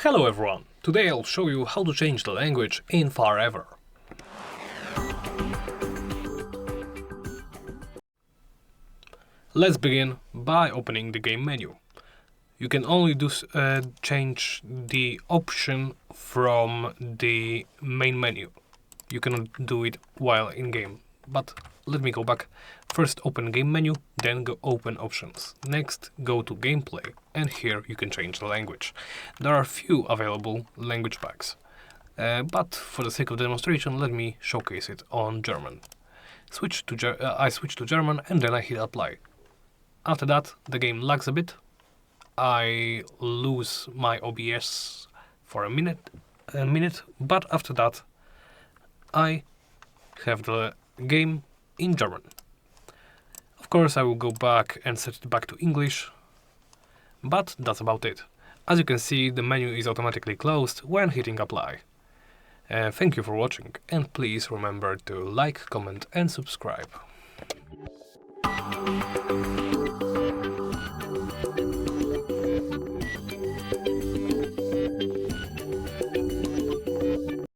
Hello everyone! Today I'll show you how to change the language in FarEver. Let's begin by opening the game menu. You can only change the option from the main menu. You cannot do it while in game. But let me go back. First open game menu, then go open options. Next go to gameplay, and here you can change the language. There are few available language packs, but for the sake of demonstration let me showcase it on German. I switch to German and then I hit apply. After that the game lags a bit. I lose my OBS for a minute, but after that I have the game in German. Of course I will go back and set it back to English, but that's about it. As you can see, the menu is automatically closed when hitting apply. Thank you for watching, and please remember to like, comment and subscribe.